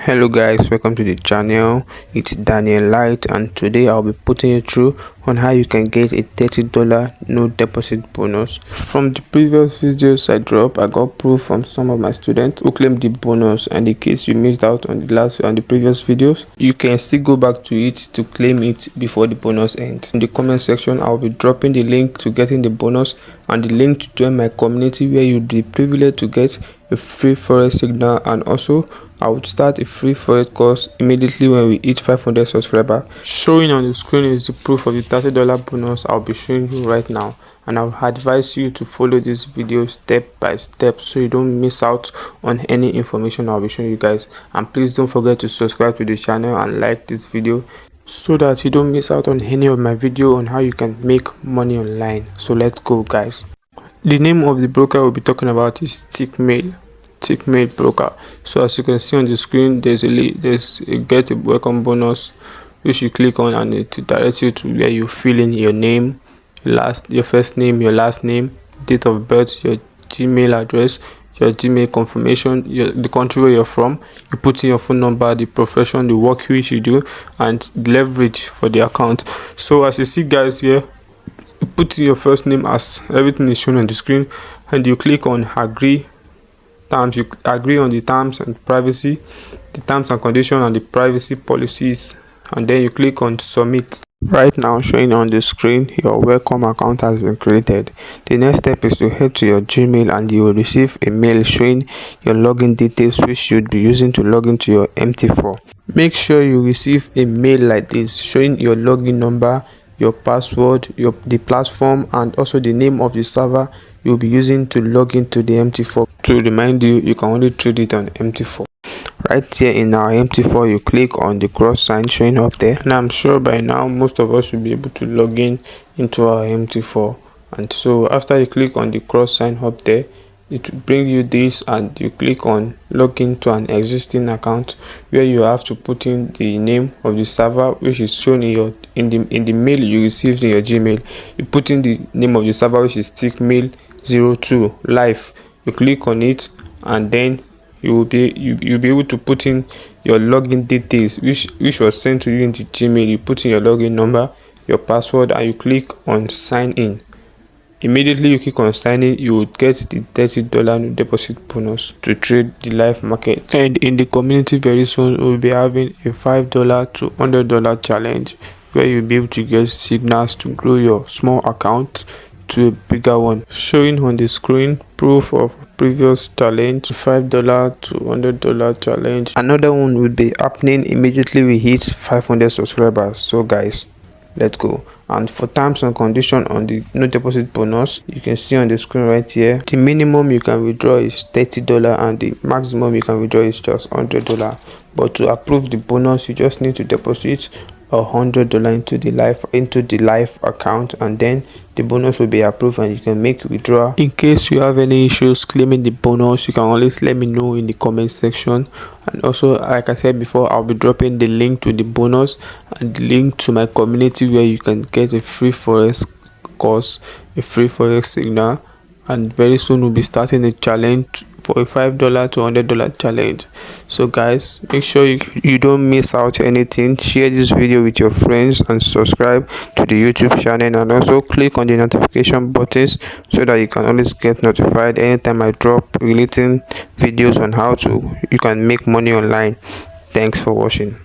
Hello guys, welcome to the channel. It's Daniel Light, and today I'll be putting you through on how you can get a $30 no deposit bonus. From the previous videos I dropped, I got proof from some of my students who claimed the bonus, and in case you missed out on the previous videos, you can still go back to it to claim it before the bonus ends. In the comment section, I'll be dropping the link to getting the bonus and the link to join my community where you'll be privileged to get a free forex signal, and also I would start a free forex course immediately when we hit 500 subscribers. Showing on the screen is the proof of the $30 bonus I'll be showing you right now, and I would advise you to follow this video step by step so you don't miss out on any information I'll be showing you guys. And please don't forget to subscribe to the channel and like this video so that you don't miss out on any of my video on how you can make money online. So let's go guys. The name of the broker we'll be talking about is Tickmail broker. So as you can see on the screen, there's a get a welcome bonus which you click on, and it directs you to where you fill in your name, your first name, your last name, date of birth, your Gmail address, your Gmail confirmation, the country where you're from. You put in your phone number, the profession, the work which you do, and the leverage for the account. So as you see guys here, you put in your first name as everything is shown on the screen, and you click on agree terms. You agree on the terms and privacy, the terms and conditions and the privacy policies, and then you click on submit. Right now, showing on the screen, your welcome account has been created. The next step is to head to your Gmail, and you will receive a mail showing your login details which you would be using to log into your MT4. Make sure you receive a mail like this showing your login number, your password, the platform, and also the name of the server you'll be using to log into the MT4. To remind you, you can only trade it on MT4. Right here in our MT4, you click on the cross sign showing up there, and I'm sure by now most of us should be able to log in into our MT4. And so after you click on the cross sign up there, it will bring you this, and you click on login to an existing account where you have to put in the name of the server which is shown in the mail you received in your Gmail. You put in the name of the server which is Tickmail02 live. You click on it, and then you'll be able to put in your login details which was sent to you in the Gmail. You put in your login number, your password, and you click on sign in. Immediately you click on sign in, you would get the $30 no deposit bonus to trade the live market. And in the community very soon, we'll be having a $5 to $100 challenge where you'll be able to get signals to grow your small account to a bigger one. Showing on the screen proof of previous challenge, $5 to $100 challenge. Another one will be happening immediately we hit 500 subscribers. So guys, let's go. And for terms and conditions on the no deposit bonus, you can see on the screen right here, the minimum you can withdraw is $30 and the maximum you can withdraw is just $100. But to approve the bonus, you just need to deposit $100 into the live account, and then the bonus will be approved and you can make withdrawal. In case you have any issues claiming the bonus, you can always let me know in the comment section. And also, like I said before, I'll be dropping the link to the bonus and the link to my community where you can get a free forex course, a free forex signal, and very soon we'll be starting a challenge for a $5 to $100 challenge. So guys, make sure you don't miss out anything. Share this video with your friends and subscribe to the YouTube channel, and also click on the notification buttons so that you can always get notified anytime I drop relating videos on how you can make money online. Thanks for watching.